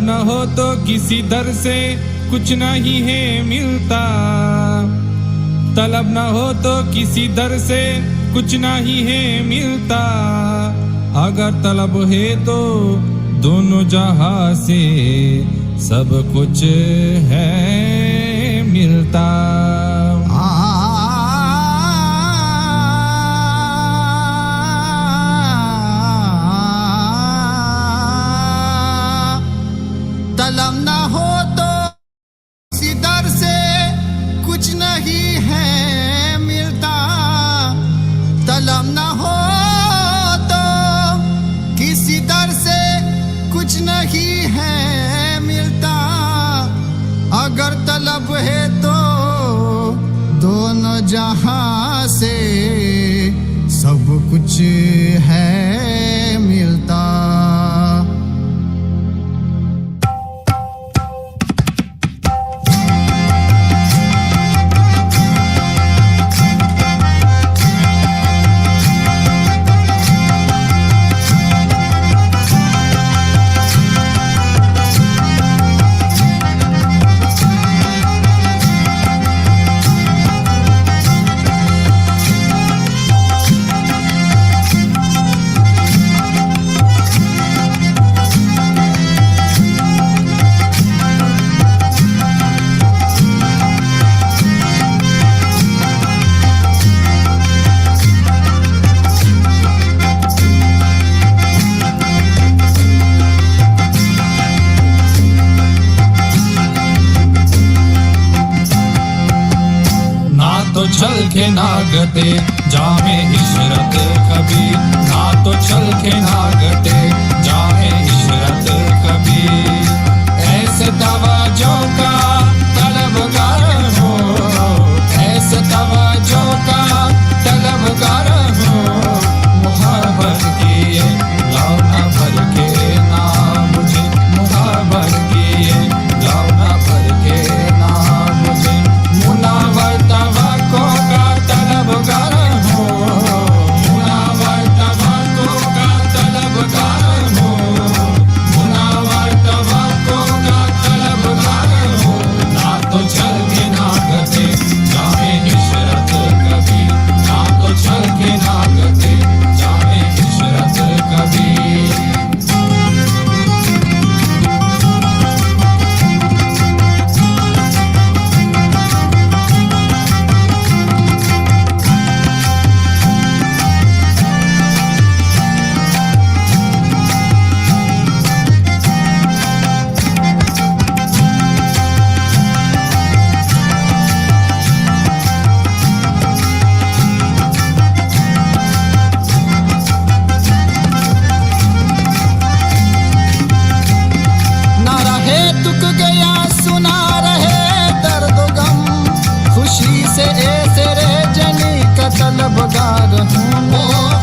तलब न हो तो किसी दर से कुछ नहीं है मिलता। तलब न हो तो किसी दर से कुछ नहीं है मिलता। अगर तलब है तो दोनों जहां से सब कुछ है मिलता। तलब न हो तो किसी दर से कुछ नहीं है मिलता। तलब न हो तो किसी दर से कुछ नहीं है मिलता। अगर तलब है तो दोनों जहां से सब कुछ है मिलता। चल के नागते जामे इशरत कभी, ना तो चल के नागते जामे इशरत कभी। ऐसे तवज्जो का तलबगार हो, ऐसे तवज्जो का तलबगार हो। मुहब्बत किए लाओ ना भर के ना मुझे, मुहब्बत किए लाओ ना भर के ना मुझे। मुनावर तवक्को का तलबगार हो, मुनावर तवक्को का तलबगार हो, मुनावर तवक्को का तलबगार हो। ना तो चल के नागते जामे इशरत कभी, ना तो चल के नागते जामे इशरत कभी। तलबगार हूँ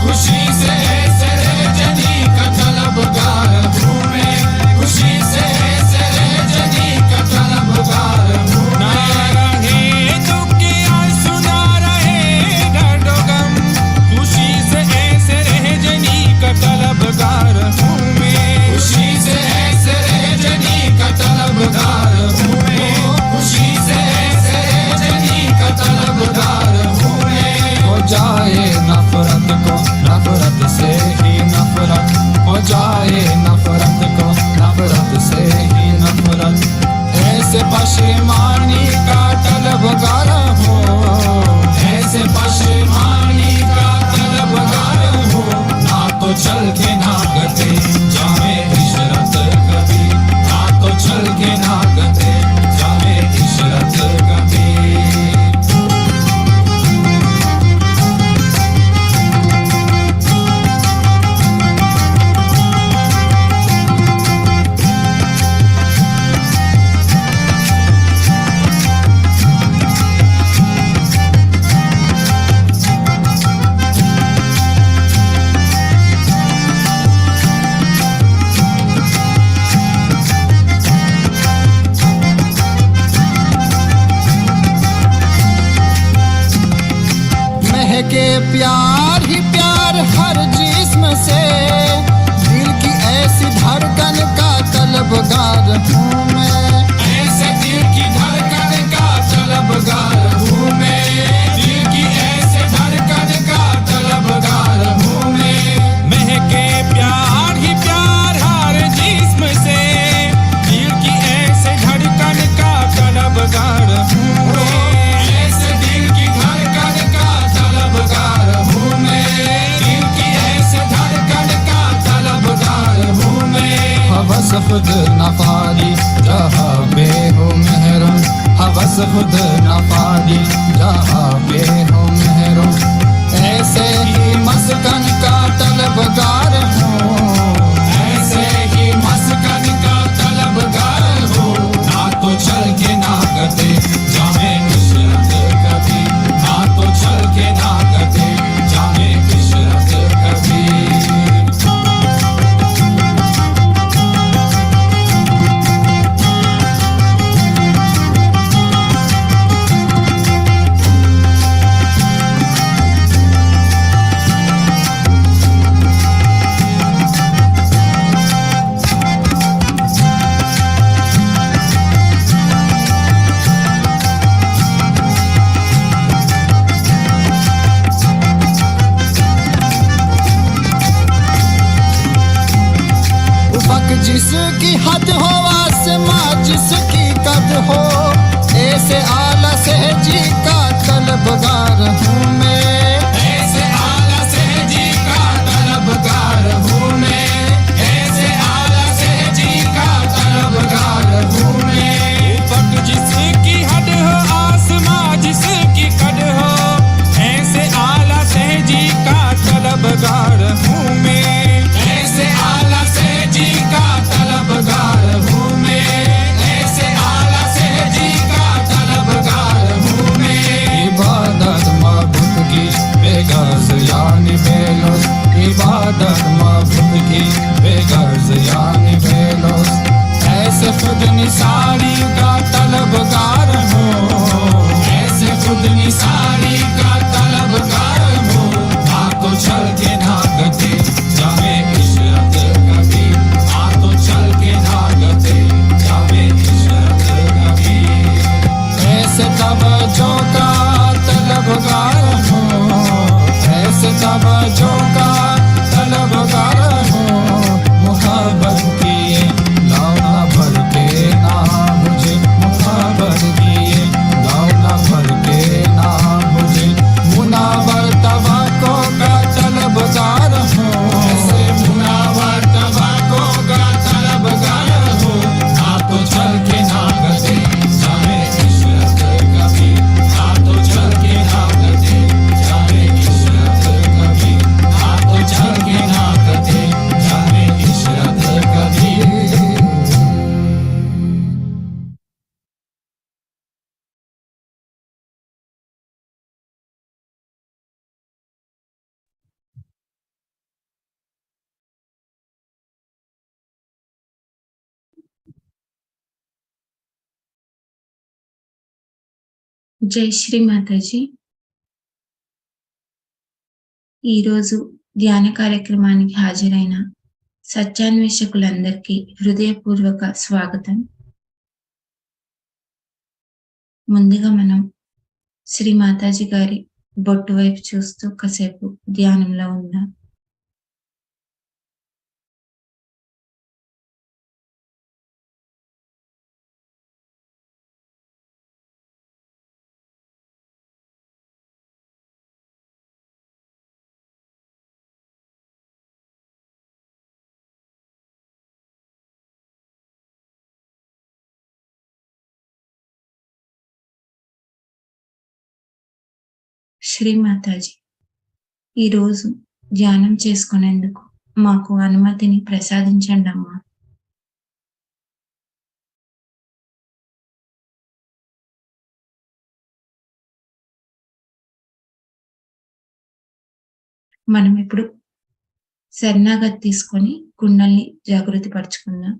खुशी से सरे जनी का तलबगार हूँ मैं, खुशी से सरे जनी का तलबगार हूँ। ना रहे दुख की आंसू, ना रहे दर्द गम, खुशी से सरे जनी का तलबगार हूँ मैं, खुशी से सरे जनी का तलबगार हूँ मैं, खुशी से सरे जनी का तलबगार हूँ मैं। हो जाए नफरत को नफरत से ही नफरत, हो जाए नफरत को नफरत से ही नफरत। ऐसे पशेमानी का तलबगार हो, ऐसे पशेमानी का तलबगार हो। ना तो चल के नागते जामे इशरत कभी, ना तो चल के नागते जामे इशरत कभी। के प्यार ही प्यार हर जिस्म से, दिल की ऐसी धड़कन का तलबगार हवस खुद न पाली जहाँ पे हो मेहरम, हवस खुद न पाली जहाँ पे हो मेहरम। ऐसे ही मस्कन का तलबगार हूँ, ऐसे ही मस्कन का तलबगार हो, ना तो चल के ना कटे जामे इशरत कभी, ना तो चल के ना कटे जामे इशरत कभी। उफक जिसकी हद हो आसमां जिसकी कद हो, ऐसे आला सहजी का तलबगार हूँ मैं। ऐसे आला सहजी का तलबगार हूँ मैं, ऐसे आला सहजी का तलबगार हूँ मैं। ऊपक जिसकी हद हो आसमां जिसकी कद हो, ऐसे आला सहजी का तलबगार हूँ मैं, ऐसे आला सहजी का तलबगार हूँ मैं, ऐसे आला सहजी का तलबगार हूँ मैं। इबादत मबुद की बेगर्ज यानी बेलोस, इबादत मबुद की बेगर्ज यानी बेलोस। ऐसे खुद निसारी का तलबगार हूँ, ऐसे खुद निसारी का तलबगार हो, ना तो चल के ना गते जामे इशरत कभी, ना तो चल के ना गते जामे इशरत कभी। ऐसे तवज्जो का तलबगार हूँ, ऐसे तवज्जो का तलबगार हूँ। मुहब्बत किए लाओ ना भर के ना मुझे, मुहब्बत किए लाओ ना भर के ना मुझे। मुनावर तवाको का तलबगार हूँ, ऐसे मुनावर तबाको का तलबगार हो, ना तो चल के ना गते जामे इशरत कभी, ना तो चल के ना गते जामे इशरत कभी, ना तो चल के ना गते जामे इशरत कभी। జై శ్రీ మాతాజీ. ఈరోజు ధ్యాన కార్యక్రమానికి హాజరైన సత్యాన్వేషకులందరికీ హృదయపూర్వక స్వాగతం. ముందుగా మనం శ్రీ మాతాజీ గారి బొట్టు వైపు చూస్తూ కాసేపు ధ్యానంలో ఉందాం. శ్రీ మాతాజీ, ఈరోజు ధ్యానం చేసుకునేందుకు మాకు అనుమతిని ప్రసాదించండి అమ్మా. మనం ఇప్పుడు శరణాగతి తీసుకొని కుండల్ని జాగృతి పరుచుకుందాం.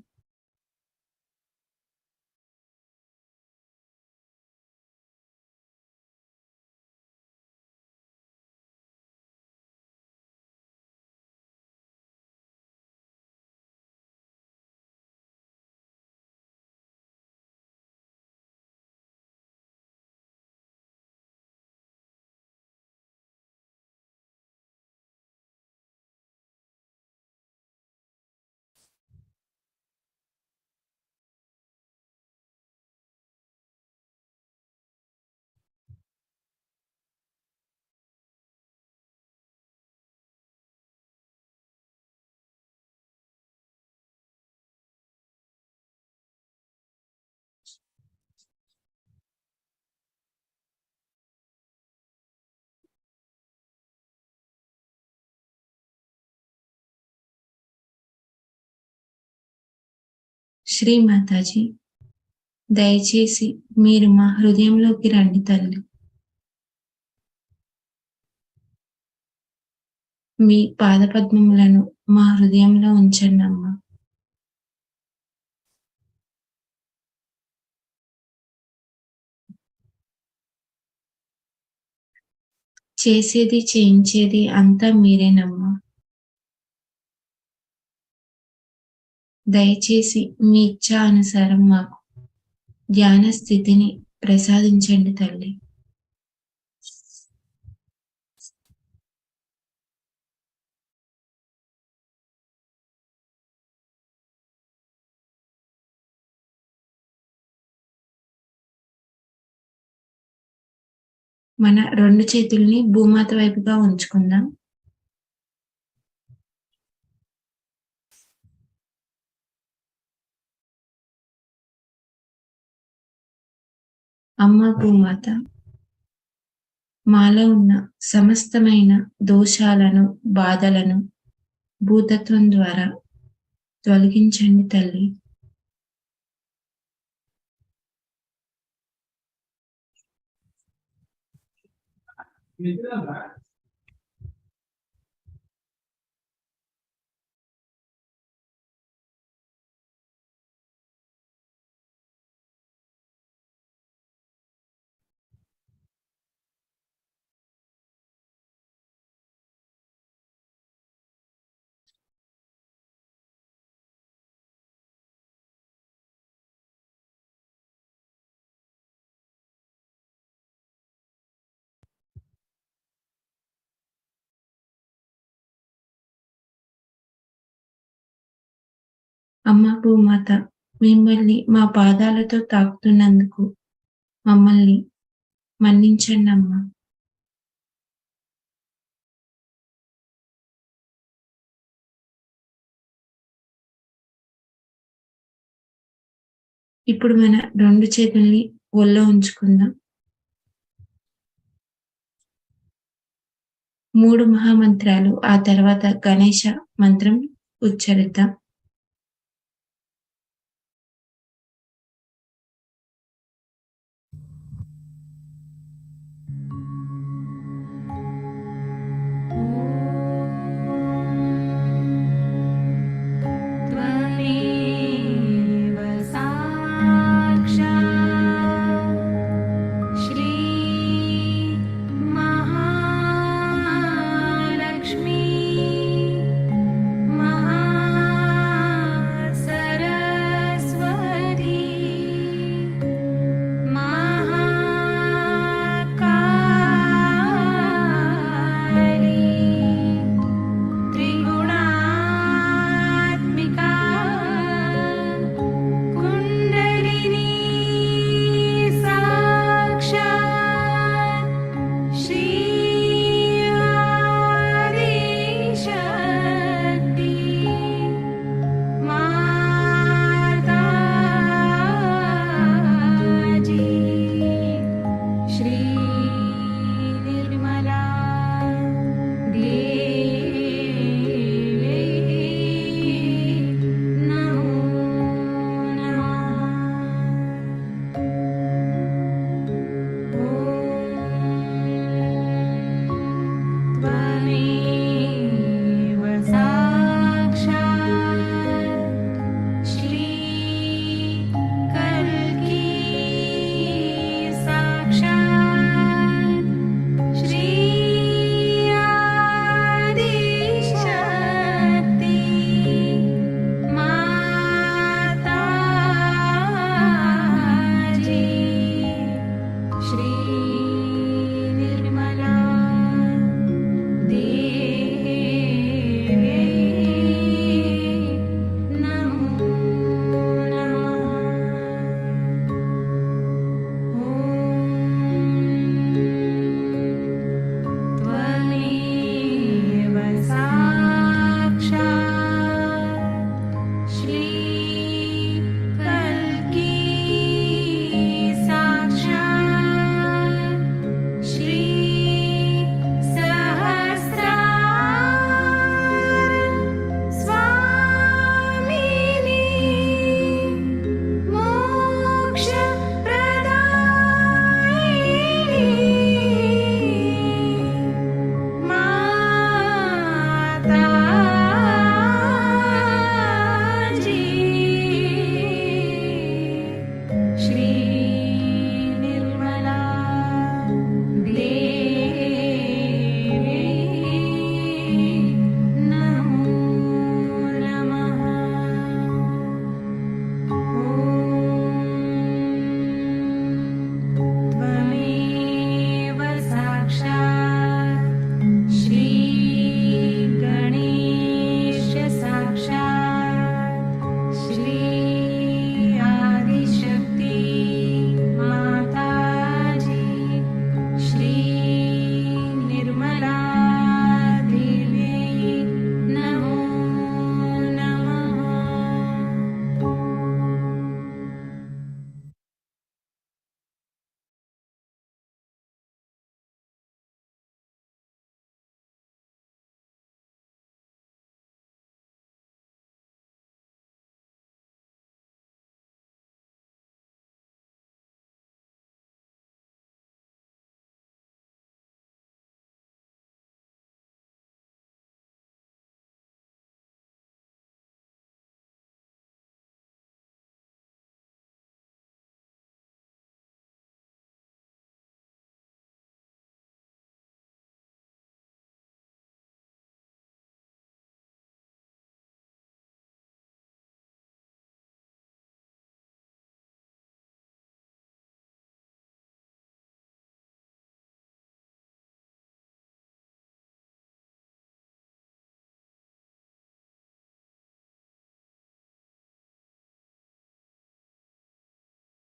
శ్రీ మాతాజీ, దయచేసి మీరు మా హృదయంలోకి రండి తల్లి. మీ పాదపద్మములను మా హృదయంలో ఉంచండి అమ్మా. చేసేది చేయించేది అంతా మీరేనమ్మా. దయచేసి మీ ఇచ్చా అనుసారం మాకు ధ్యాన స్థితిని ప్రసాదించండి తల్లి. మన 2 చేతుల్ని భూమాత వైపుగా ఉంచుకుందాం. అమ్మ భూమాత, మాలో ఉన్న సమస్తమైన దోషాలను, బాధలను భూతత్వం ద్వారా తొలగించండి తల్లి. అమ్మ భూమాత, మిమ్మల్ని మా పాదాలతో తాకుతున్నందుకు మమ్మల్ని మన్నించండి అమ్మా. ఇప్పుడు మన 2 చేతుల్ని ఒళ్ళో ఉంచుకుందాం. 3 మహామంత్రాలు, ఆ తర్వాత గణేశ మంత్రం ఉచ్చరిద్దాం. त्वमेव साक्षात् श्री महालक्ष्मी महामाया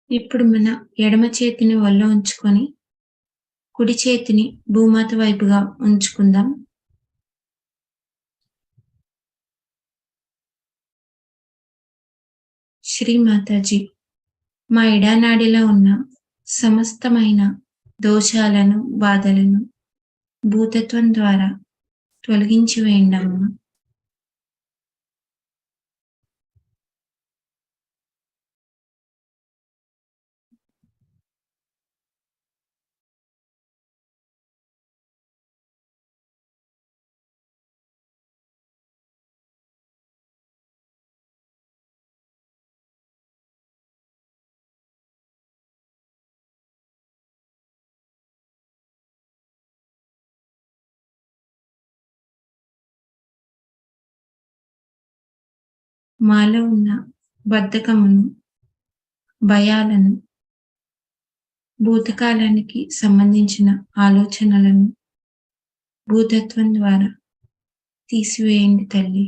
ఇప్పుడు మన ఎడమ చేతిని ఒళ్ళో ఉంచుకొని కుడి చేతిని భూమాత వైపుగా ఉంచుకుందాం. శ్రీ మాతాజీ, మా ఎడానాడిలో ఉన్న సమస్తమైన దోషాలను, బాధలను భూతత్వం ద్వారా తొలగించి వేయండమ్మా. మాలో ఉన్న బద్ధకమును, భయాలను, భూతకాలానికి సంబంధించిన ఆలోచనలను భూతత్వం ద్వారా తీసివేయండి తల్లి.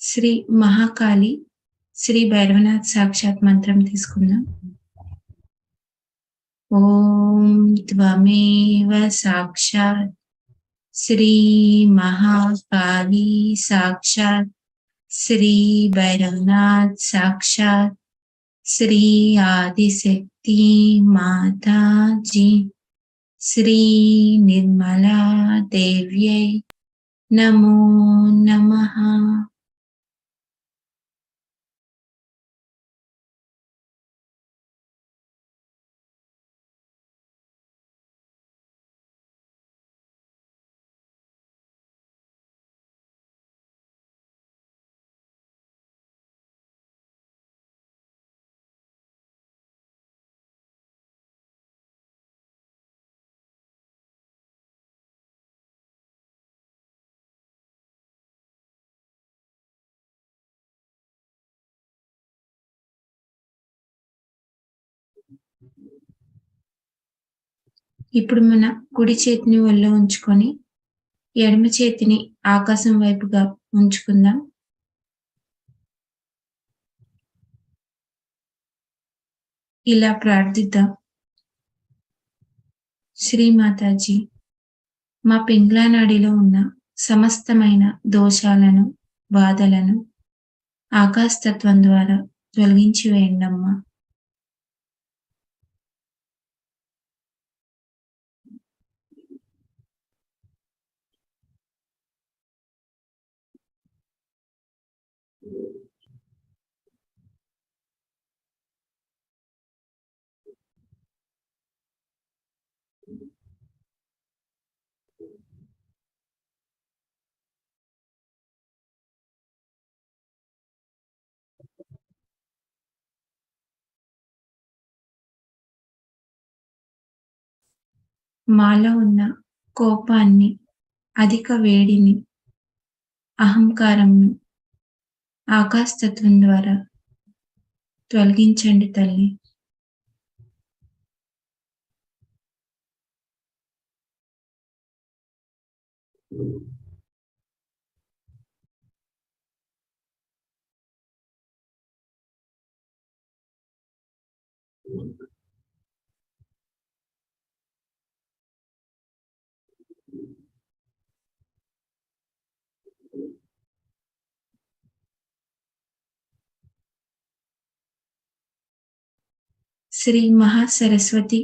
శ్రీ మహాకాళి, శ్రీ భైరవనాథ్ సాక్షాత్ మంత్రం తీసుకుందాం. ఓం త్వమేవ సాక్షాత్ శ్రీ మహాకాళి సాక్షాత్ శ్రీ భైరవనాథ్ సాక్షాత్ శ్రీ ఆదిశక్తి మాతాజీ శ్రీ నిర్మలా దేవ్యై నమో నమః. ఇప్పుడు మన కుడి చేతిని ఒళ్ళో ఉంచుకొని ఎడమ చేతిని ఆకాశం వైపుగా ఉంచుకుందాం. ఇలా ప్రార్థిద్దాం. శ్రీ మాతాజీ, మా పింగ్లా నాడిలో ఉన్న సమస్తమైన దోషాలను, బాధలను ఆకాశతత్వం ద్వారా తొలగించి వేయండమ్మా. మాలో ఉన్న కోపాన్ని, అధిక వేడిని, అహంకారంను ఆకాశతత్వం ద్వారా తొలగించండి తల్లి. శ్రీ మహాసరస్వతి,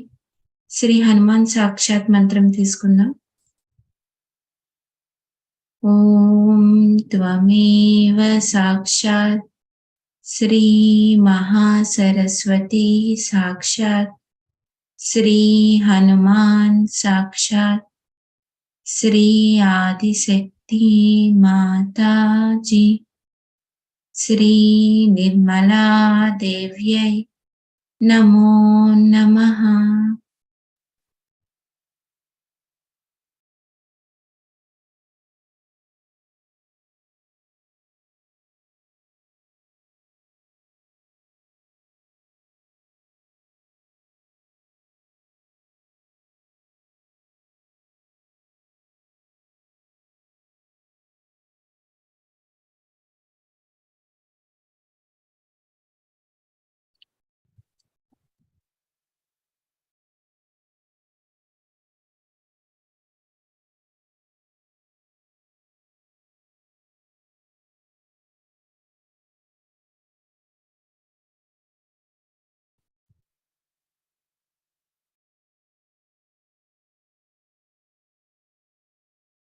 శ్రీ హనుమాన్ సాక్షాత్ మంత్రం తీసుకుందాం. ఓం త్వమేవ సాక్షాత్ శ్రీ మహాసరస్వతి సాక్షాత్ శ్రీ హనుమాన్ సాక్షాత్ శ్రీ ఆదిశక్తి మాతాజీ శ్రీ నిర్మలా దేవ్యై నమో నమః.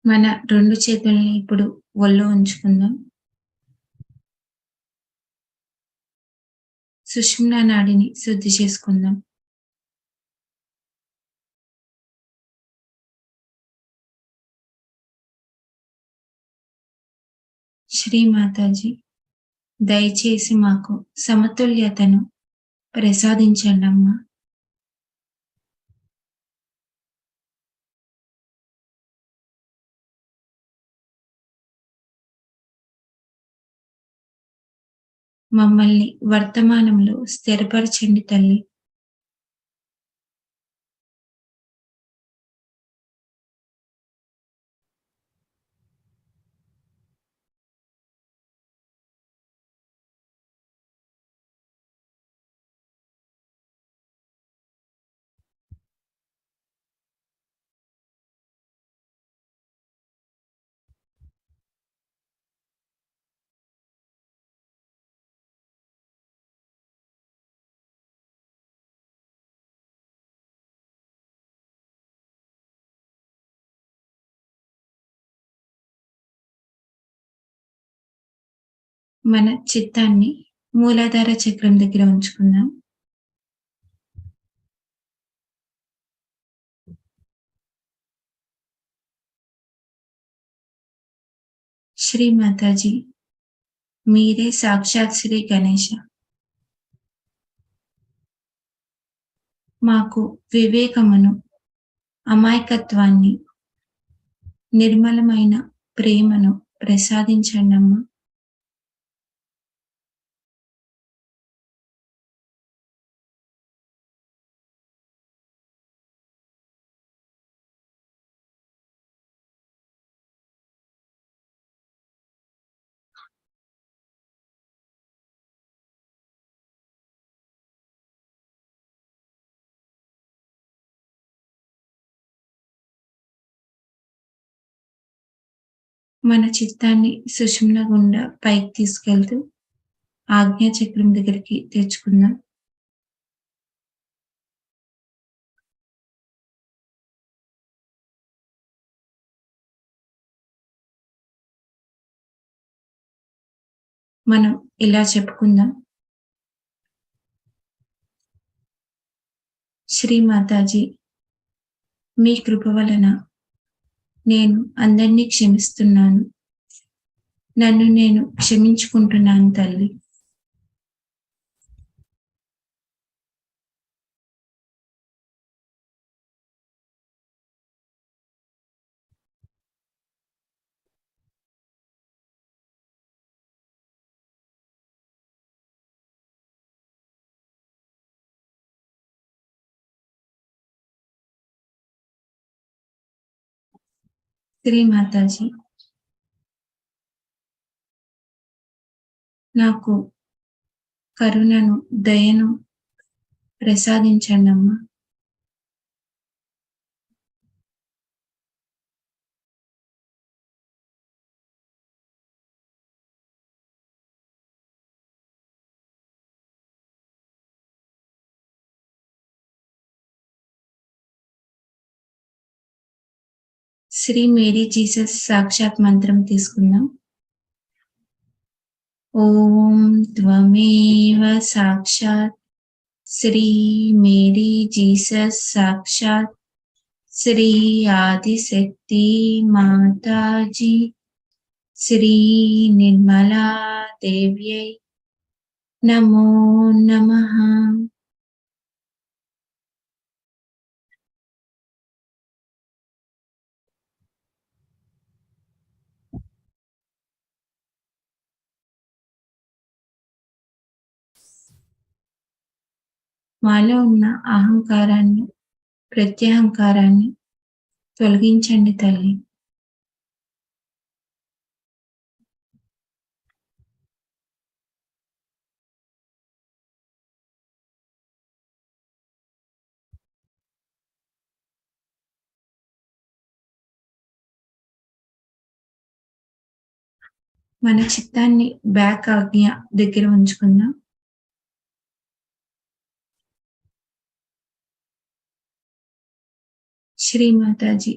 మన 2 చేతుల్ని ఇప్పుడు ఒళ్ళో ఉంచుకుందాం. సుషుమ్నా నాడిని శుద్ధి చేసుకుందాం. శ్రీ మాతాజీ దయచేసి మాకు సమతుల్యతను ప్రసాదించండమ్మా. మమ్మల్ని వర్తమానంలో స్థిరపరచండి తల్లి. మన చిత్తాన్ని మూలాధార చక్రం దగ్గర ఉంచుకుందాం. శ్రీ మాతాజీ మీరే సాక్షాత్ శ్రీ గణేశ. మాకు వివేకమును, అమాయకత్వాన్ని, నిర్మలమైన ప్రేమను ప్రసాదించండమ్మా. మన చిత్తాన్ని సుషుమ్న గుండా పైకి తీసుకెళ్తూ ఆజ్ఞా చక్రం దగ్గరికి తెచ్చుకుందాం. మనం ఇలా చెప్పుకుందాం. శ్రీ మాతాజీ మీ కృప వలన నేను అందరినీ క్షమిస్తున్నాను. నన్ను నేను క్షమించుకుంటున్నాను తల్లి. శ్రీ మాతాజీ నాకు కరుణను, దయను ప్రసాదించండమ్మా. శ్రీ మేరీ జీసస్ సాక్షాత్ మంత్రం తీసుకుందాం. ఓం త్వమేవ సాక్షాత్ శ్రీ మేరీ జీసస్ సాక్షాత్ श्री आदिशक्ति माताजी श्री निर्मला देव्यै नमो नमः। మాలో ఉన్న అహంకారాన్ని ప్రత్యహంకారాన్ని తొలగించండి తల్లి. మన చిత్తాన్ని బ్యాక్ ఆజ్ఞ దగ్గర ఉంచుకుందాం. శ్రీ మాతాజీ,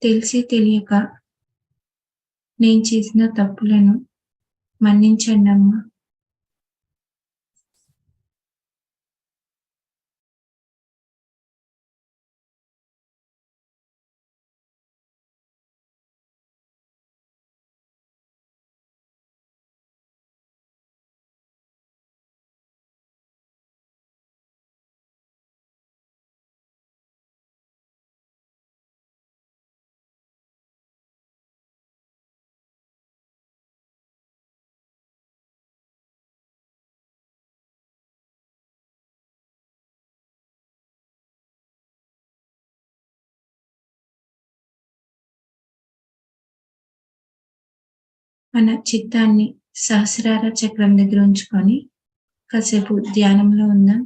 తెలిసి తెలియక నేను చేసిన తప్పులను మన్నించండి అమ్మా. మన చిత్తాన్ని సహస్రార చక్రం దగ్గర ఉంచుకొని కాసేపు ధ్యానంలో ఉందాం.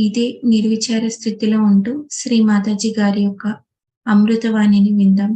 ఇదే నిర్విచార స్థితిలో ఉంటూ శ్రీ మాతాజీ గారి యొక్క అమృతవాణిని విందాం.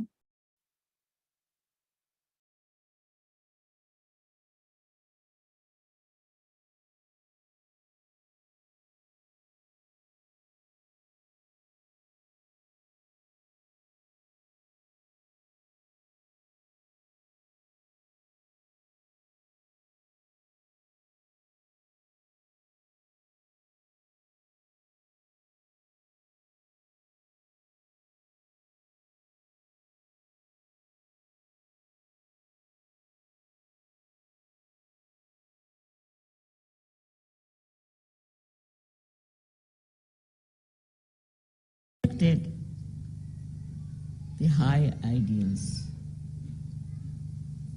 The high ideals.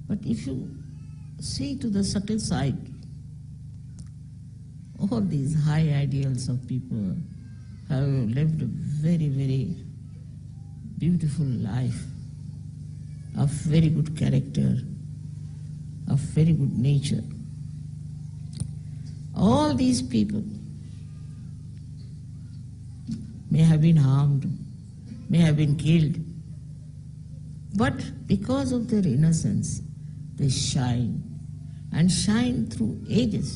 But if you see to the subtle side, all these high ideals of people have lived a very, very beautiful life, of very good character, of very good nature. All these people may have been harmed, may have been killed, but because of their innocence, they shine, and shine through ages.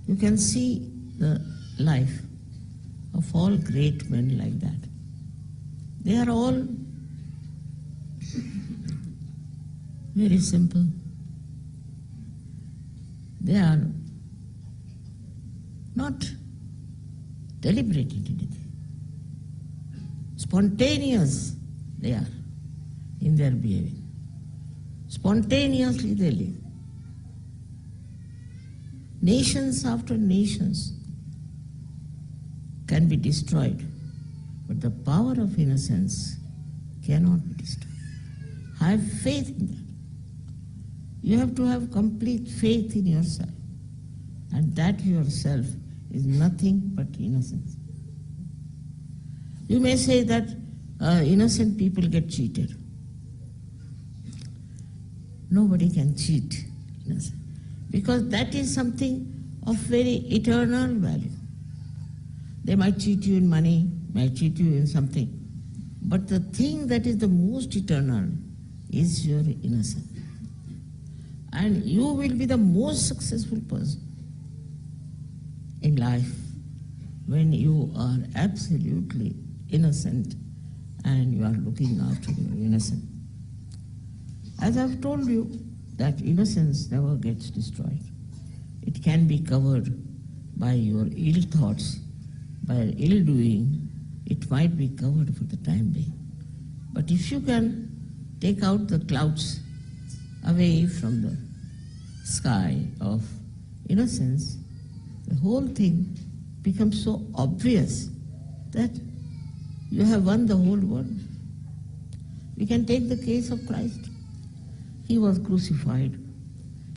You can see the life of all great men like that. They are all very simple. They are not deliberated anything. Spontaneous they are in their behavior. Spontaneously they live. Nations after nations can be destroyed, but the power of innocence cannot be destroyed. Have faith in that. You have to have complete faith in yourself, and that yourself is nothing but innocence. You may say that innocent people get cheated. Nobody can cheat innocence. Because that is something of very eternal value. They might cheat you in money, might cheat you in something. But the thing that is the most eternal is your innocence. And you will be the most successful person in life when you are absolutely innocent and you are looking after your innocence. As I've told you, that innocence never gets destroyed. It can be covered by your ill thoughts, by ill doing. It might be covered for the time being. But if you can take out the clouds away from the sky of innocence, the whole thing becomes so obvious that you have won the whole world. We can take the case of Christ. He was crucified,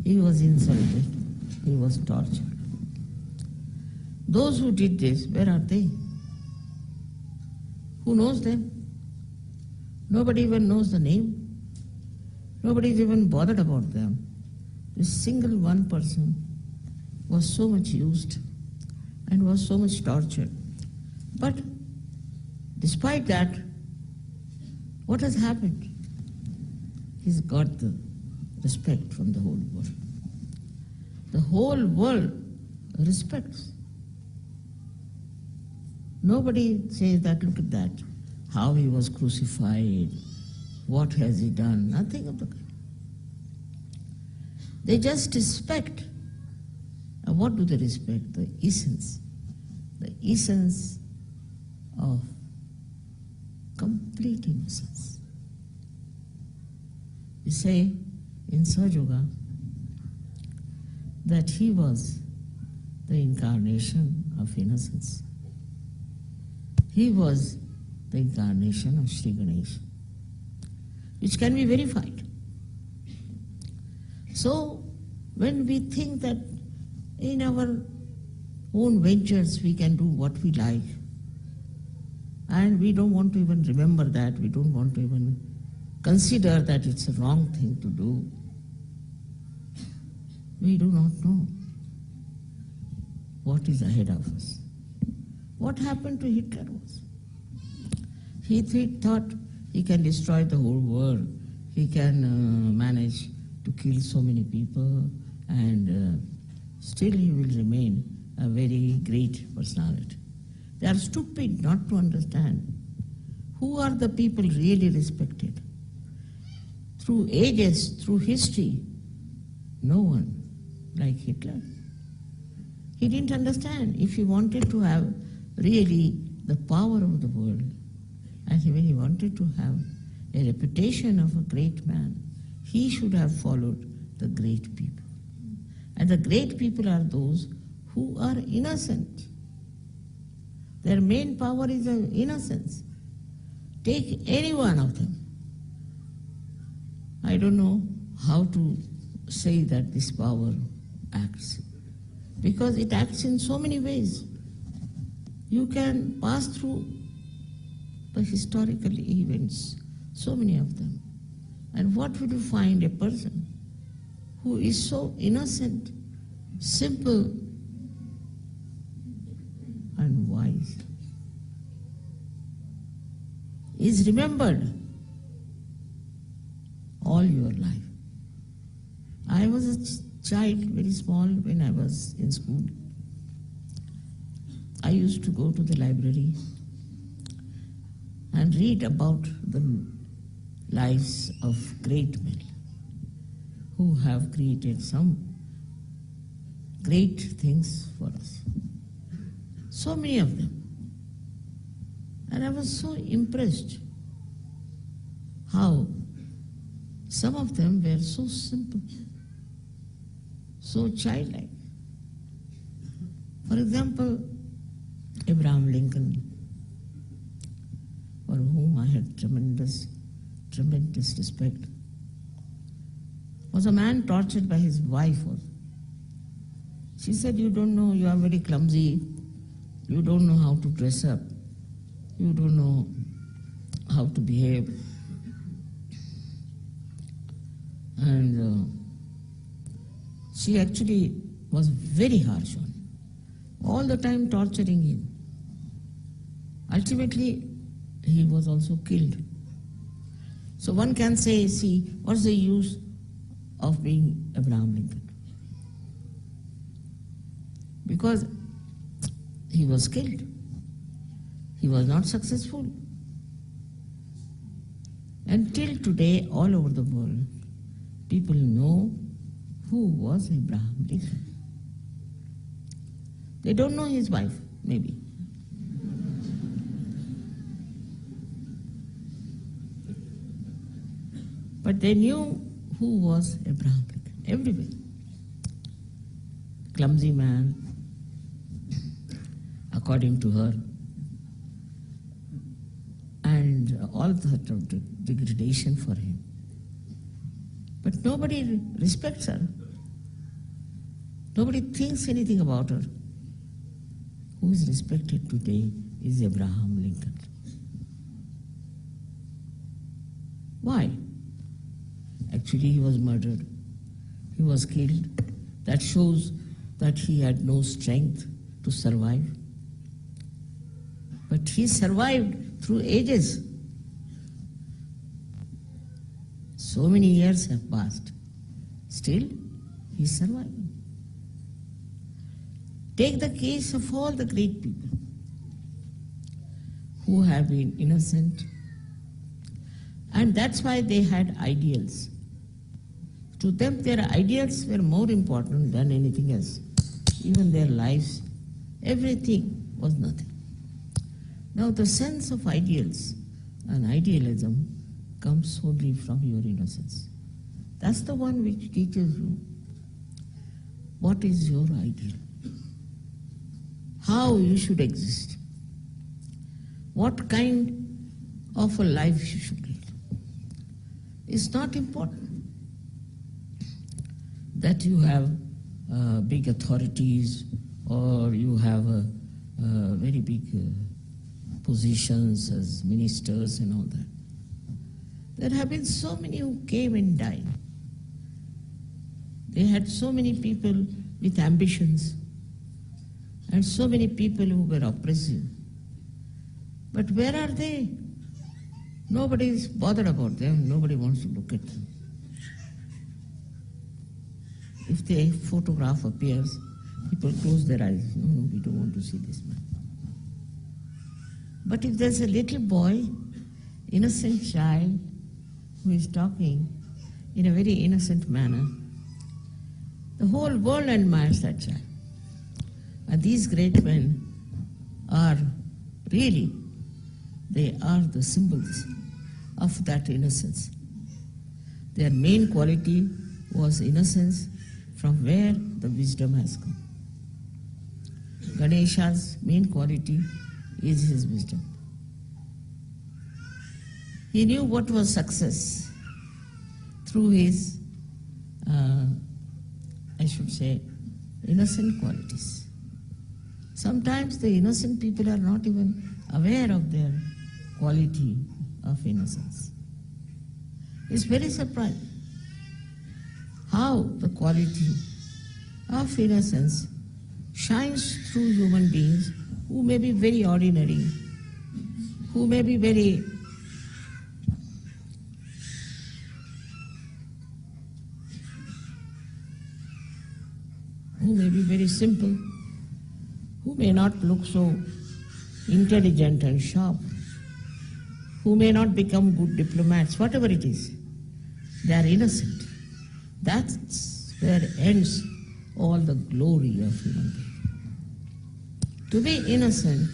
he was insulted, he was tortured. Those who did this, where are they? Who knows them? Nobody even knows the name. Nobody is even bothered about them. This single one person was so much used and was so much tortured. But despite that, what has happened? He's got the respect from the whole world. The whole world respects. Nobody says that, look at that, how he was crucified, what has he done, nothing of the kind. They just respect. And what do they respect? The essence of complete innocence. You say in Sahaja that he was the incarnation of innocence. He was the incarnation of Sri Ganesha, which can be verified. So, when we think that in our own ventures we can do what we like, and we don't want to even remember that, we don't want to even consider that it's a wrong thing to do, we do not know what is ahead of us. What happened to Hitler was, he thought he can destroy the whole world, he can manage to kill so many people, and still he will remain a very great personality. They are stupid not to understand who are the people really respected. Through ages, through history, no one like Hitler. He didn't understand. If he wanted to have really the power of the world, and when he wanted to have a reputation of a great man, he should have followed the great people. And the great people are those who are innocent. Their main power is innocence. Take any one of them. I don't know how to say that this power acts, because it acts in so many ways. You can pass through the historical events, so many of them, and what will you find? A person who is so innocent, simple, and wise is remembered all your life. I was a child, very small, when I was in school. I used to go to the library and read about the lives of great men who have created some great things for us. So many of them. And I was so impressed how some of them were so simple, so childlike. For example, Abraham Lincoln, for whom I had tremendous respect, was a man tortured by his wife. She said, you don't know, you are very clumsy, you don't know how to dress up, you don't know how to behave. And She actually was very harsh on him, all the time torturing him. Ultimately, he was also killed. So one can say, see, what's the use of being Abraham Lincoln? Because he was killed. He was not successful. Until today, all over the world, people know who was Abraham Lincoln. They don't know his wife, maybe. But they knew who was Abraham Lincoln, everywhere. Clumsy man, according to her, and all that of degradation for him. But nobody respects her. Nobody thinks anything about her. Who is respected today is Abraham Lincoln. Why? Actually, he was murdered. He was killed. That shows that he had no strength to survive. But he survived through ages. So many years have passed. Still, he is surviving. Take the case of all the great people who have been innocent, and that's why they had ideals. To them, their ideals were more important than anything else. Even their lives, everything was nothing. Now, the sense of ideals and idealism comes only from your innocence. That's the one which teaches you what is your ideal, how you should exist, what kind of a life you should lead. It's not important that you have big authorities or you have very big positions as ministers and all that. There have been so many who came and died. They had so many people with ambitions and so many people who were oppressive. But where are they? Nobody is bothered about them. Nobody wants to look at them. If the photograph appears, people close their eyes. No, we don't want to see this man. But if there's a little boy, innocent child, who is talking in a very innocent manner, the whole world admires that child. And these great men are really, they are the symbols of that innocence. Their main quality was innocence, from where the wisdom has come. Ganesha's main quality is his wisdom. He knew what was success through his, I should say, innocent qualities. Sometimes the innocent people are not even aware of their quality of innocence. It's very surprising how the quality of innocence shines through human beings who may be very ordinary, who may be very simple, who may not look so intelligent and sharp, who may not become good diplomats, whatever it is. They are innocent. That's where ends all the glory of human being. To be innocent,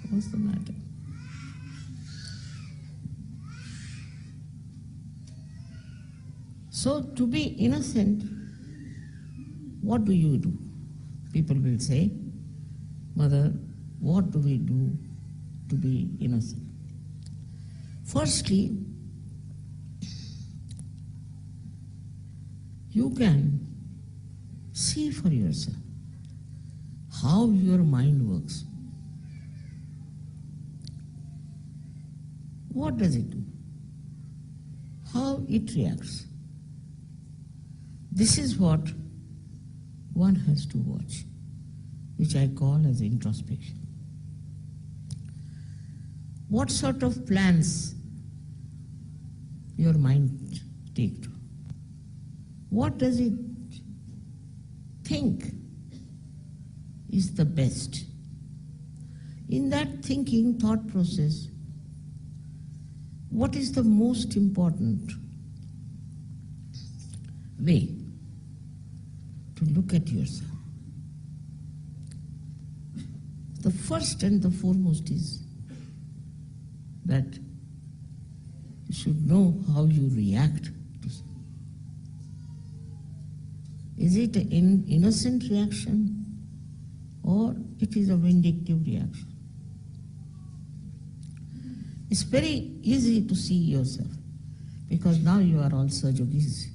what's the matter? So to be innocent, what do you do? People will say, Mother, what do we do to be innocent? Firstly, you can see for yourself how your mind works. What does it do? How it reacts? This is what one has to watch, which I call as introspection. What sort of plans your mind take to? What does it think is the best? In that thinking, thought process, what is the most important way to look at yourself? The first and the foremost is that you should know how you react to something. Is it an innocent reaction or it is a vindictive reaction? It's very easy to see yourself because now you are all Sahajogis.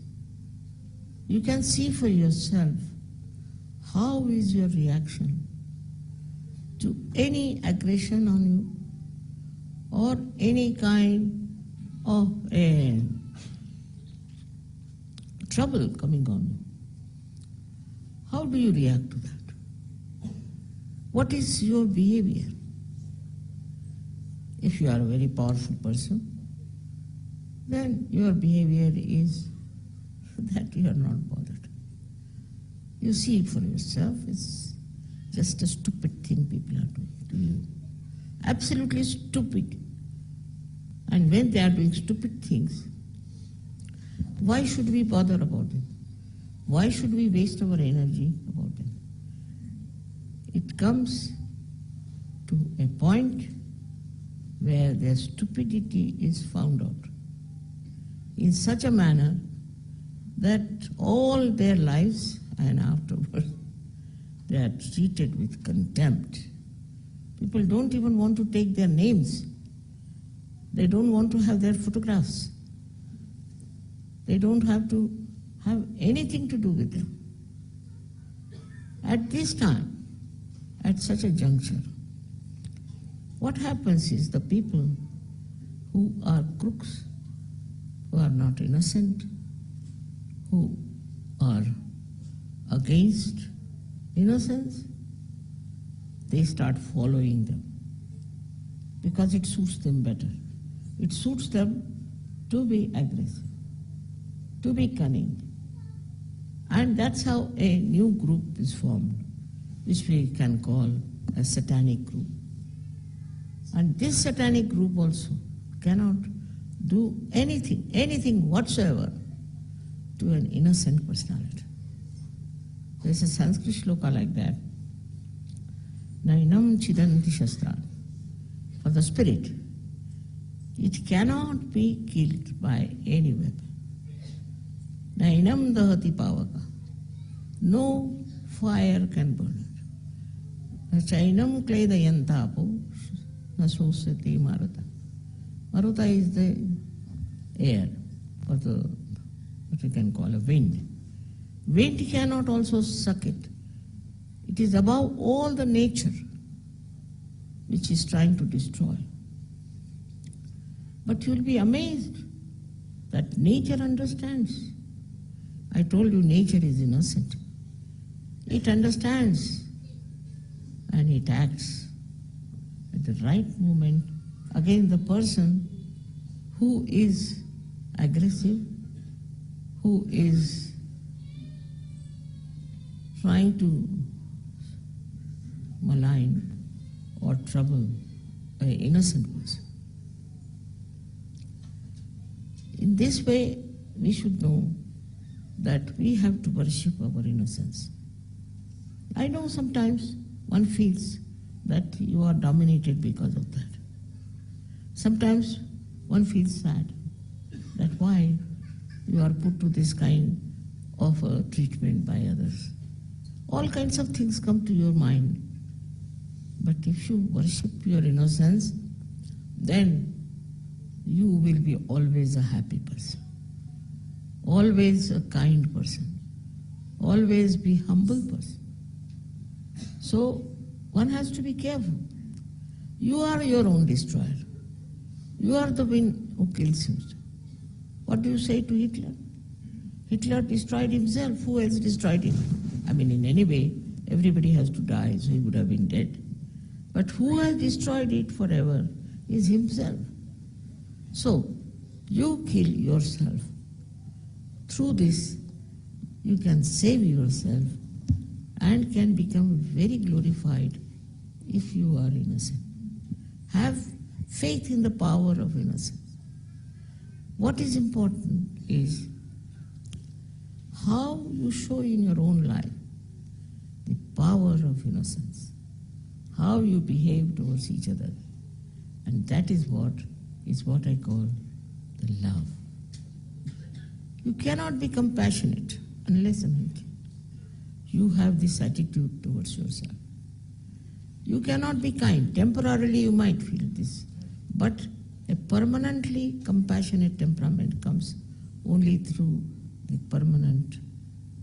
You can see for yourself how is your reaction to any aggression on you or any kind of trouble coming on you. How do you react to that? What is your behavior? If you are a very powerful person, then your behavior is that you are not bothered. You see it for yourself. It's just a stupid thing people are doing to you. Absolutely stupid. And when they are doing stupid things, why should we bother about them? Why should we waste our energy about them? It comes to a point where their stupidity is found out in such a manner that all their lives and afterwards they are treated with contempt. People don't even want to take their names. They don't want to have their photographs. They don't have to have anything to do with them. At this time, at such a juncture, what happens is the people who are crooks, who are not innocent, who are against innocence, they start following them because it suits them better. It suits them to be aggressive, to be cunning. And that's how a new group is formed, which we can call a satanic group. And this satanic group also cannot do anything whatsoever to an innocent personality. There's a Sanskrit shloka like that. Nainam chidanti shastran. For the spirit, it cannot be killed by any weapon. Nainam dahati pavaka. No fire can burn it. Chainam kledayantapo. Nasosati maruta. Maruta is the air, or what we can call a wind. Wind cannot also suck it. It is above all the nature which is trying to destroy. But you will be amazed that nature understands. I told you nature is innocent. It understands and it acts at the right moment against the person who is aggressive, who is trying to malign or trouble an innocent person. In this way, we should know that we have to worship our innocence. I know sometimes one feels that you are dominated because of that. Sometimes one feels sad that why you are put to this kind of treatment by others. All kinds of things come to your mind. But if you worship your innocence, then you will be always a happy person, always a kind person, always be humble person. So one has to be careful. You are your own destroyer. You are the one who kills himself. What do you say to Hitler? Hitler destroyed himself. Who else destroyed him? I mean, in any way, everybody has to die, so he would have been dead. But who has destroyed it forever is himself. So, you kill yourself. Through this, you can save yourself and can become very glorified if you are innocent. Have faith in the power of innocence. What is important is how you show in your own life the power of innocence, how you behave towards each other. And that is what I call the love. You cannot be compassionate unless and until you have this attitude towards yourself. You cannot be kind. Temporarily you might feel this, but a permanently compassionate temperament comes only through the permanent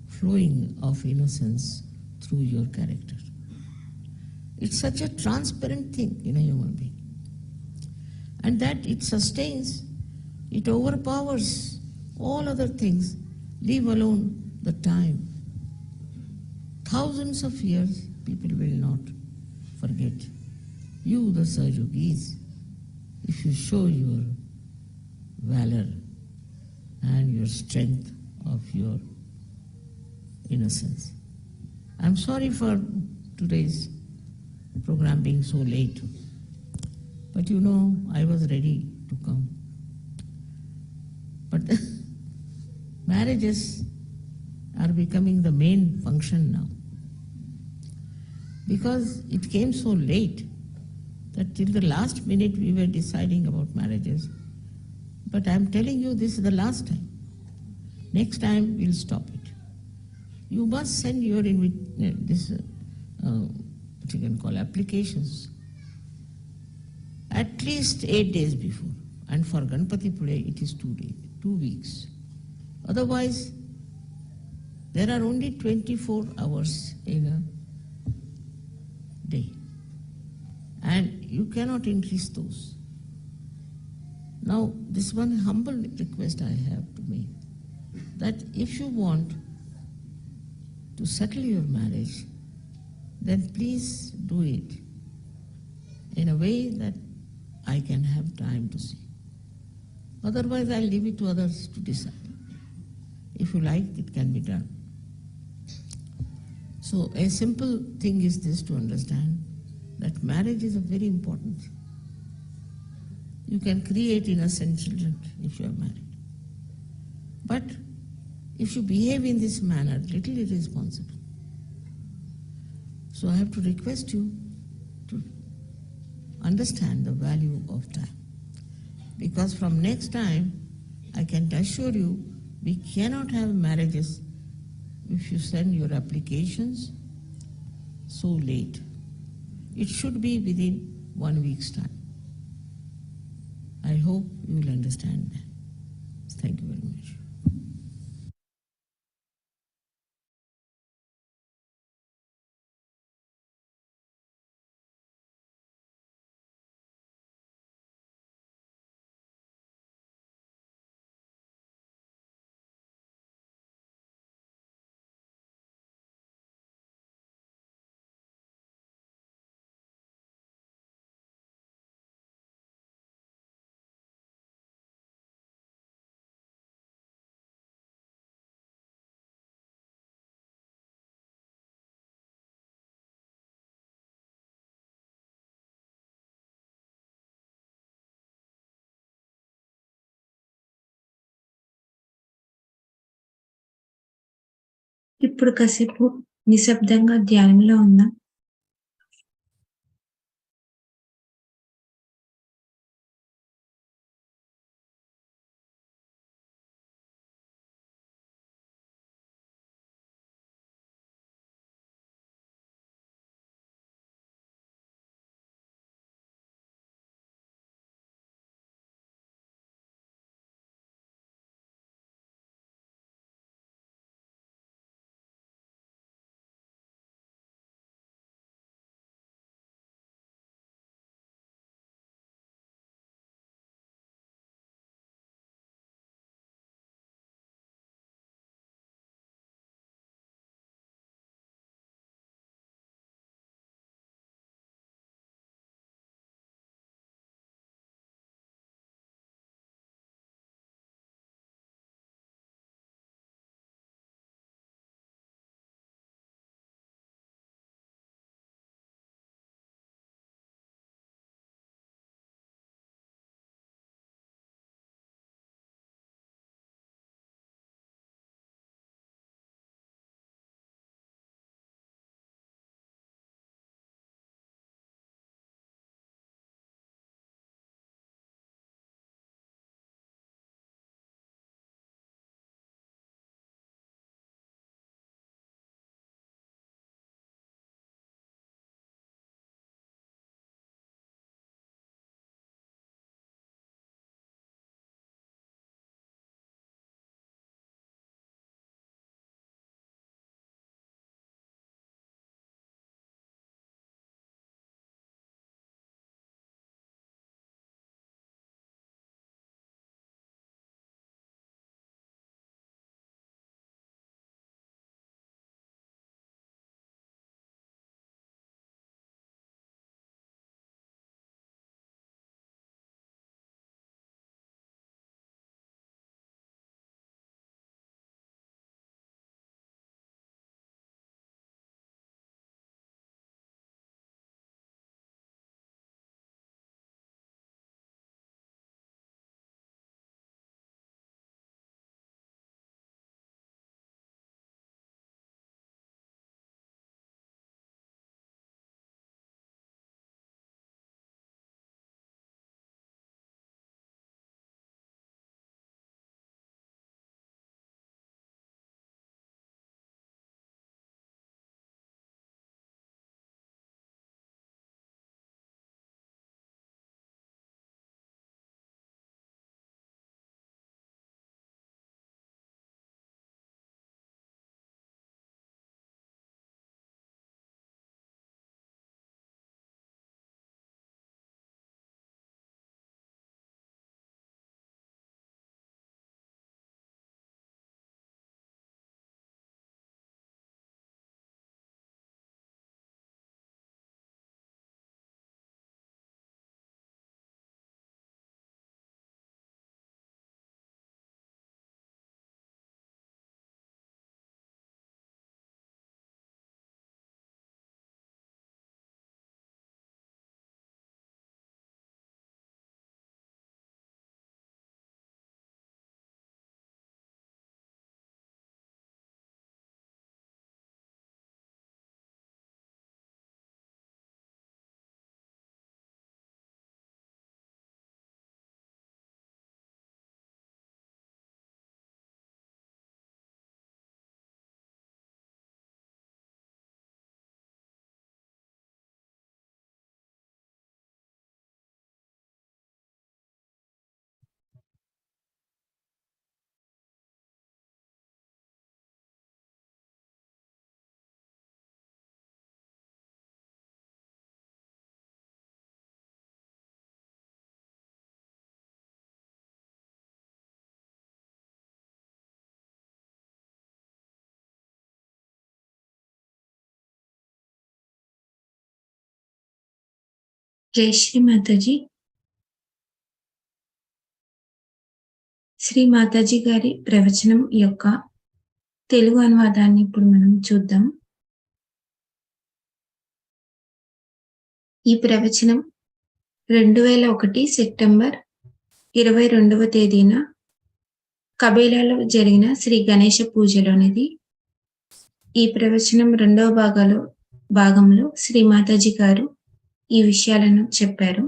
flowing of innocence through your character. It's such a transparent thing in a human being. And that it sustains, it overpowers all other things, leave alone the time. Thousands of years people will not forget. You, the Sahajogis, if you show your valor and your strength of your innocence. I'm sorry for today's program being so late, but you know, I was ready to come. But marriages are becoming the main function now, because it came so late that till the last minute we were deciding about marriages. But I'm telling you, this is the last time. Next time we'll stop it. You must send your what you can call applications at least 8 days before. And for Ganpati Pule, it is 2 days, 2 weeks. Otherwise, there are only 24 hours in a day. And you cannot increase those. Now, this one humble request I have to make, that if you want to settle your marriage, then please do it in a way that I can have time to see. Otherwise, I'll leave it to others to decide. If you like, it can be done. So a simple thing is this, to understand that marriage is a very important thing. You can create innocent children if you are married. But if you behave in this manner, little irresponsible. So I have to request you to understand the value of time. Because from next time, I can assure you, we cannot have marriages if you send your applications so late. It should be within 1 week's time. I hope you will understand that. Thank you very much. ఇప్పుడు కాసేపు నిశ్శబ్దంగా ధ్యానంలో ఉందాం. జై శ్రీ మాతాజీ. శ్రీ మాతాజీ గారి ప్రవచనం యొక్క తెలుగు అనువాదాన్ని ఇప్పుడు మనం చూద్దాం. ఈ ప్రవచనం 2001 సెప్టెంబర్ 22వ తేదీన కబేలాలో జరిగిన శ్రీ గణేష పూజలోనిది. ఈ ప్రవచనం రెండవ భాగంలో శ్రీ మాతాజీ గారు ఈ విషయాలను చెప్పారు.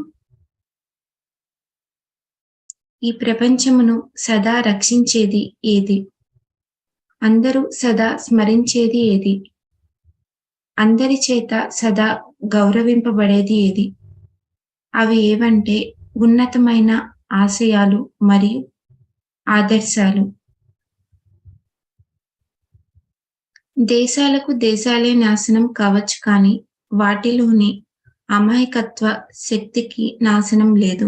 ఈ ప్రపంచమును సదా రక్షించేది ఏది? అందరూ సదా స్మరించేది ఏది? అందరి చేత సదా గౌరవింపబడేది ఏది? అవి ఏవంటే ఉన్నతమైన ఆశయాలు మరియు ఆదర్శాలు. దేశాలకు దేశాలే నాశనం కావచ్చు, కానీ వాటిలోని అమాయకత్వ శక్తికి నాశనం లేదు.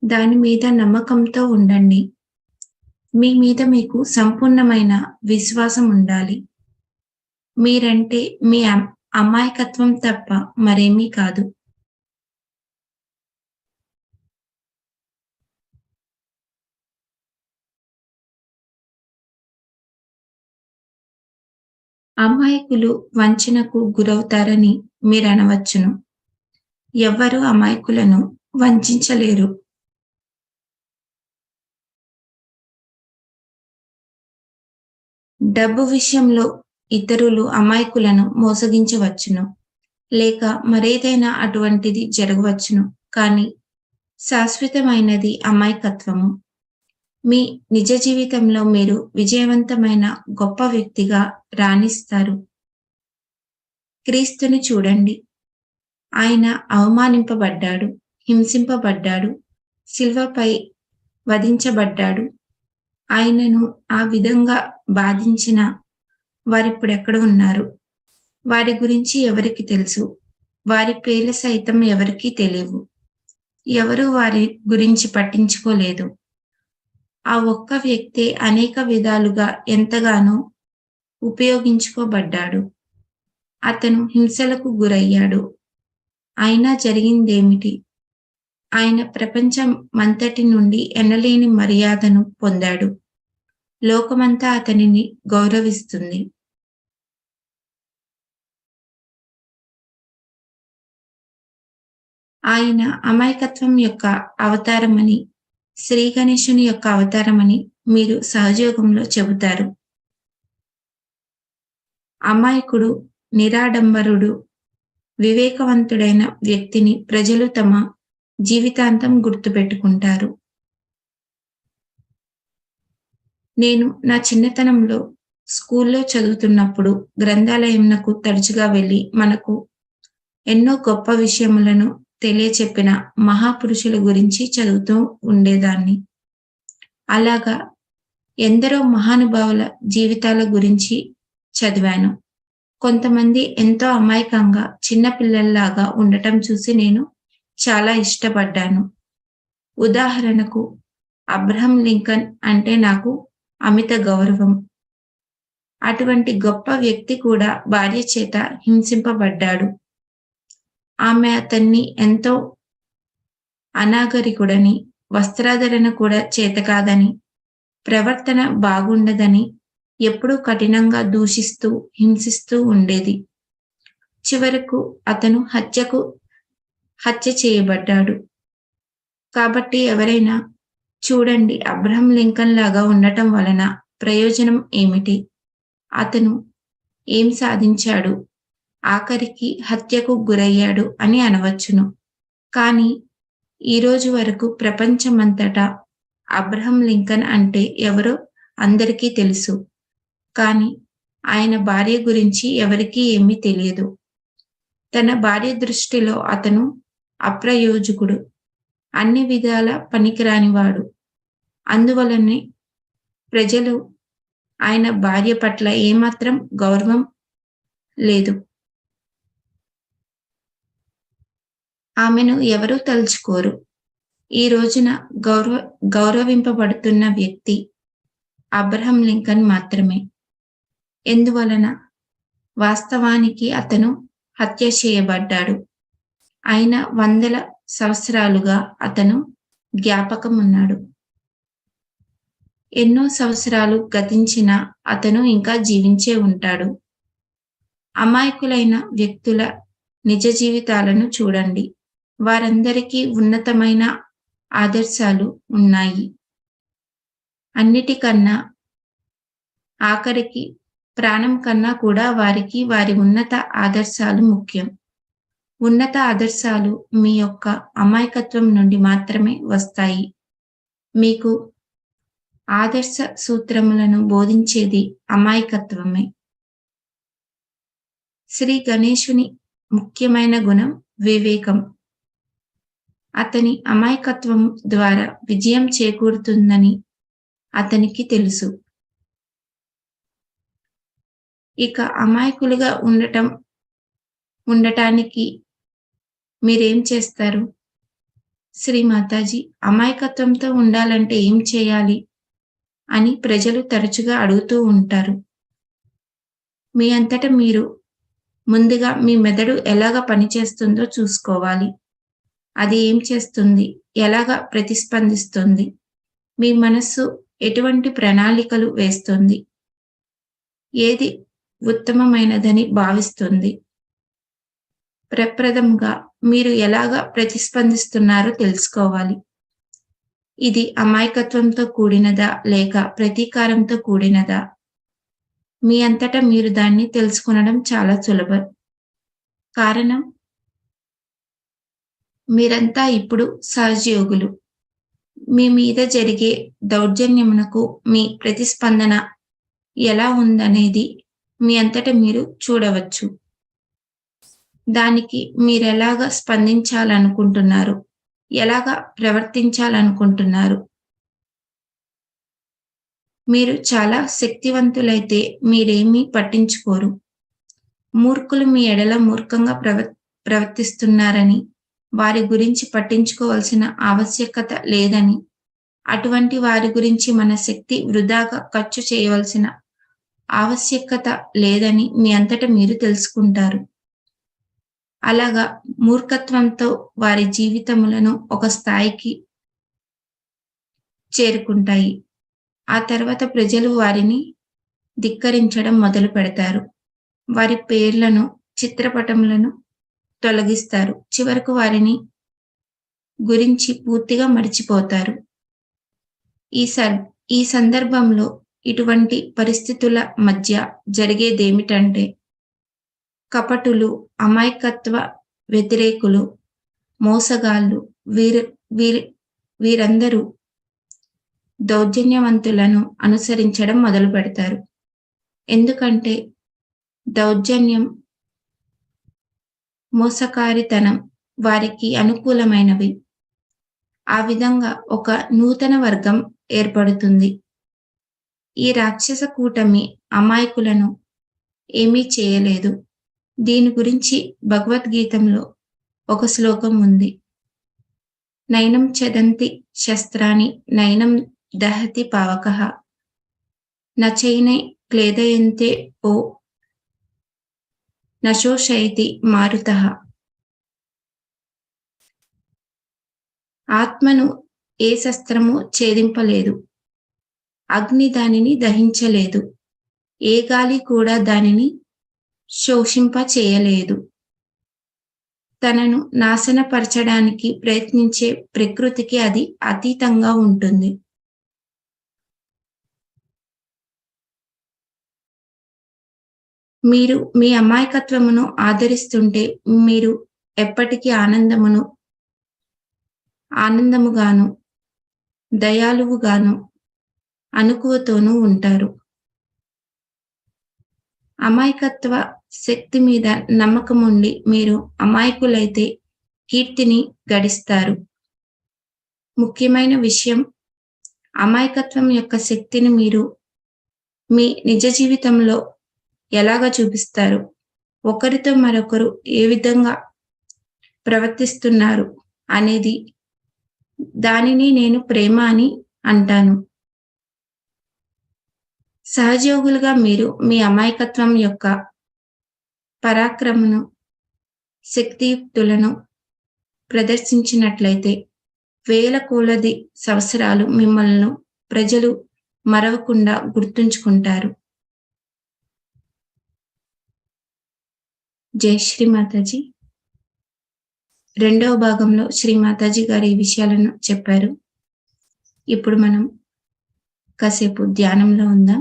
దాని మీద నమ్మకంతో ఉండండి. మీ మీద మీకు సంపూర్ణమైన విశ్వాసం ఉండాలి. మీరంటే మీ అమాయకత్వం తప్ప మరేమీ కాదు. అమాయకులు వంచనకు గురవుతారని మీరు అనవచ్చును. ఎవ్వరూ అమాయకులను వంచలేరు. డబ్బు విషయంలో ఇతరులు అమాయకులను మోసగించవచ్చును, లేక మరేదైనా అటువంటిది జరగవచ్చును, కానీ శాశ్వతమైనది అమాయకత్వము. మీ నిజ జీవితంలో మీరు విజయవంతమైన గొప్ప వ్యక్తిగా రాణిస్తారు. క్రీస్తుని చూడండి. ఆయన అవమానింపబడ్డాడు, హింసింపబడ్డాడు, శిల్వపై వధించబడ్డాడు. ఆయనను ఆ విధంగా బాధించిన వారిప్పుడెక్కడ ఉన్నారు? వారి గురించి ఎవరికి తెలుసు? వారి పేర్లు సైతం ఎవరికీ తెలియవు. ఎవరు వారి గురించి పట్టించుకోలేదు. ఆ ఒక్క వ్యక్తే అనేక విధాలుగా ఎంతగానో ఉపయోగించుకోబడ్డాడు. అతను హింసలకు గురయ్యాడు. అయినా జరిగిందేమిటి? ఆయన ప్రపంచమంతటి నుండి ఎనలేని మర్యాదను పొందాడు. లోకమంతా అతనిని గౌరవిస్తుంది. ఆయన అమాయకత్వం యొక్క అవతారమని, శ్రీ గణేశుని యొక్క అవతారమని మీరు సహజయోగంలో చెబుతారు. అమాయకుడు, నిరాడంబరుడు, వివేకవంతుడైన వ్యక్తిని ప్రజలు తమ జీవితాంతం గుర్తుపెట్టుకుంటారు. నేను నా చిన్నతనంలో స్కూల్లో చదువుతున్నప్పుడు గ్రంథాలయంకు తరచుగా వెళ్ళి మనకు ఎన్నో గొప్ప విషయములను తెలియచెప్పిన మహాపురుషుల గురించి చదువుతూ ఉండేదాన్ని. అలాగా ఎందరో మహానుభావుల జీవితాల గురించి చదివాను. కొంతమంది ఎంతో అమాయకంగా చిన్నపిల్లల్లాగా ఉండటం చూసి నేను చాలా ఇష్టపడ్డాను. ఉదాహరణకు అబ్రహం లింకన్ అంటే నాకు అమిత గౌరవం. అటువంటి గొప్ప వ్యక్తి కూడా భార్య చేత హింసింపబడ్డాడు. ఆమె అతన్ని ఎంతో అనాగరికుడని, వస్త్రాధరణ కూడా చేతకాదని, ప్రవర్తన బాగుండదని ఎప్పుడూ కఠినంగా దూషిస్తూ హింసిస్తూ ఉండేది. చివరకు అతను హత్య చేయబడ్డాడు. కాబట్టి ఎవరైనా చూడండి, అబ్రహం లింకన్ లాగా ఉండటం వలన ప్రయోజనం ఏమిటి? అతను ఏం సాధించాడు? ఆఖరికి హత్యకు గురయ్యాడు అని అనవచ్చును. కానీ ఈరోజు వరకు ప్రపంచమంతటా అబ్రహం లింకన్ అంటే ఎవరో అందరికీ తెలుసు. కానీ ఆయన భార్య గురించి ఎవరికీ ఏమీ తెలియదు. తన భార్య దృష్టిలో అతను అప్రయోజకుడు, అన్ని విధాల పనికిరానివాడు. అందువలనే ప్రజలు ఆయన భార్య పట్ల ఏమాత్రం గౌరవం లేదు. ఆమెను ఎవరూ తలుచుకోరు. ఈ రోజున గౌరవింపబడుతున్న వ్యక్తి అబ్రహం లింకన్ మాత్రమే. ఎందువలన? వాస్తవానికి అతను హత్య చేయబడ్డాడు. అయిన వందల సంవత్సరాలుగా అతను జ్ఞాపకం ఉన్నాడు. ఎన్నో సంవత్సరాలు గతించినా అతను ఇంకా జీవించే ఉంటాడు. అమాయకులైన వ్యక్తుల నిజ జీవితాలను చూడండి. వారందరికీ ఉన్నతమైన ఆదర్శాలు ఉన్నాయి. అన్నిటికన్నా ఆఖరికి ప్రాణం కన్నా కూడా వారికి వారి ఉన్నత ఆదర్శాలు ముఖ్యం. ఉన్నత ఆదర్శాలు మీ యొక్క అమాయకత్వం నుండి మాత్రమే వస్తాయి. మీకు ఆదర్శ సూత్రములను బోధించేది అమాయకత్వమే. శ్రీ గణేశుని ముఖ్యమైన గుణం వివేకం. అతని అమాయకత్వం ద్వారా విజయం చేకూరుతుందని అతనికి తెలుసు. ఇక అమాయకులుగా ఉండటానికి మీరేం చేస్తారు? శ్రీ మాతాజీ, అమాయకత్వంతో ఉండాలంటే ఏం చేయాలి అని ప్రజలు తరచుగా అడుగుతూ ఉంటారు. మీ అంతట మీరు ముందుగా మీ మెదడు ఎలాగ పనిచేస్తుందో చూసుకోవాలి. అది ఏం చేస్తుంది, ఎలాగ ప్రతిస్పందిస్తుంది, మీ మనస్సు ఎటువంటి ప్రణాళికలు వేస్తుంది, ఏది ఉత్తమమైనదని భావిస్తుంది, ప్రప్రథంగా మీరు ఎలాగ ప్రతిస్పందిస్తున్నారో తెలుసుకోవాలి. ఇది అమాయకత్వంతో కూడినదా లేక ప్రతీకారంతో కూడినదా? మీ అంతటా మీరు దాన్ని తెలుసుకొనడం చాలా సులభం. కారణం, మీరంతా ఇప్పుడు సహజయోగులు. మీ మీద జరిగే దౌర్జన్యమునకు మీ ప్రతిస్పందన ఎలా ఉందనేది మీ అంతటా మీరు చూడవచ్చు. దానికి మీరెలాగా స్పందించాలనుకుంటున్నారు, ఎలాగా ప్రవర్తించాలనుకుంటున్నారు. మీరు చాలా శక్తివంతులైతే మీరేమీ పట్టించుకోరు. మూర్ఖులు మీ ఎడల మూర్ఖంగా ప్రవర్తిస్తున్నారని, వారి గురించి పట్టించుకోవాల్సిన ఆవశ్యకత లేదని, అటువంటి వారి గురించి మన శక్తి వృధాగా ఖర్చు చేయవలసిన ఆవశ్యకత లేదని మీ అంతటా మీరు తెలుసుకుంటారు. అలాగా మూర్ఖత్వంతో వారి జీవితములను ఒక స్థాయికి చేరుకుంటాయి. ఆ తర్వాత ప్రజలు వారిని ధిక్కరించడం మొదలు పెడతారు. వారి పేర్లను, చిత్రపటములను తొలగిస్తారు. చివరకు వారిని గురించి పూర్తిగా మర్చిపోతారు. ఈ సందర్భంలో ఇటువంటి పరిస్థితుల మధ్య జరిగేదేమిటంటే, కపటులు, అమాయకత్వ వ్యతిరేకులు, మోసగాళ్ళు వీరందరూ దౌర్జన్యవంతులను అనుసరించడం మొదలు పెడతారు. ఎందుకంటే దౌర్జన్యం, మోసకారితనం వారికి అనుకూలమైనవి. ఆ విధంగా ఒక నూతన వర్గం ఏర్పడుతుంది. ఈ రాక్షస కూటమి అమాయకులను ఏమీ చేయలేదు. దీని గురించి భగవద్గీతంలో ఒక శ్లోకం ఉంది. నైనం చదంతి శస్త్రాన్ని నైనం దహతి పావకః నచైనే క్లేదయంతే ఓ నశోషయతి మారుతః. ఆత్మను ఏ శస్త్రము ఛేదింపలేదు, అగ్ని దానిని దహించలేదు, ఏ గాలి కూడా దానిని శోషింప చేయలేదు. తనను నాశనపరచడానికి ప్రయత్నించే ప్రకృతికి అది అతీతంగా ఉంటుంది. మీరు మీ అమాయకత్వమును ఆదరిస్తుంటే మీరు ఎప్పటికీ ఆనందముగాను, దయాళువుగాను, అనుకువతోనూ ఉంటారు. అమాయకత్వ శక్తి మీద నమ్మకం ఉండి మీరు అమాయకులైతే కీర్తిని గడిస్తారు. ముఖ్యమైన విషయం, అమాయకత్వం యొక్క శక్తిని మీరు మీ నిజ జీవితంలో ఎలాగా చూపిస్తారు, ఒకరితో మరొకరు ఏ విధంగా ప్రవర్తిస్తున్నారు అనేది దానిని నేను ప్రేమ అని అంటాను. సహజయోగులుగా మీరు మీ అమాయకత్వం యొక్క పరాక్రమను, శక్తియుక్తులను ప్రదర్శించినట్లయితే వేల కొలది సంవత్సరాలు మిమ్మల్ని ప్రజలు మరవకుండా గుర్తుంచుకుంటారు. జై శ్రీ మాతాజీ. రెండవ భాగంలో శ్రీ మాతాజీ గారు ఈ విషయాలను చెప్పారు. ఇప్పుడు మనం కాసేపు ధ్యానంలో ఉందాం.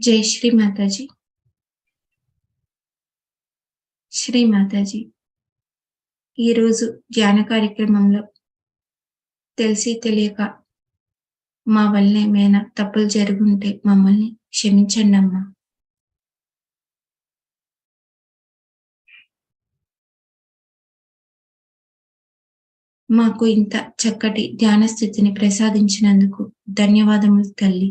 జై శ్రీ మాతాజీ. శ్రీ మాతాజీ, ఈరోజు ధ్యాన కార్యక్రమంలో తెలిసి తెలియక మా వల్ల ఏమైనా తప్పులు జరుగుంటే మమ్మల్ని క్షమించండి అమ్మా. మాకు ఇంత చక్కటి ధ్యాన స్థితిని ప్రసాదించినందుకు ధన్యవాదములు తల్లి.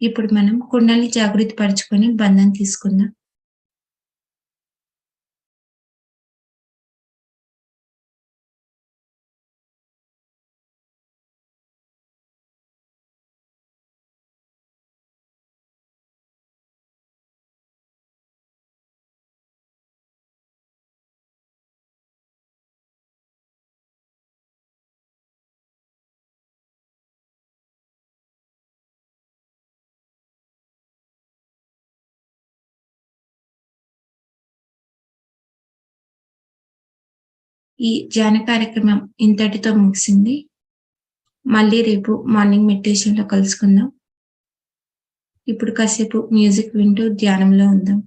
ఇప్పుడు మనం కుండల్ని జాగృతి పరుచుకొని బంధం తీసుకుందాం. ఈ ధ్యాన కార్యక్రమం ఇంతటితో ముగిసింది. మళ్ళీ రేపు మార్నింగ్ మెడిటేషన్ లో కలుసుకుందాం. ఇప్పుడు కాసేపు మ్యూజిక్ వింటూ ధ్యానంలో ఉందాం.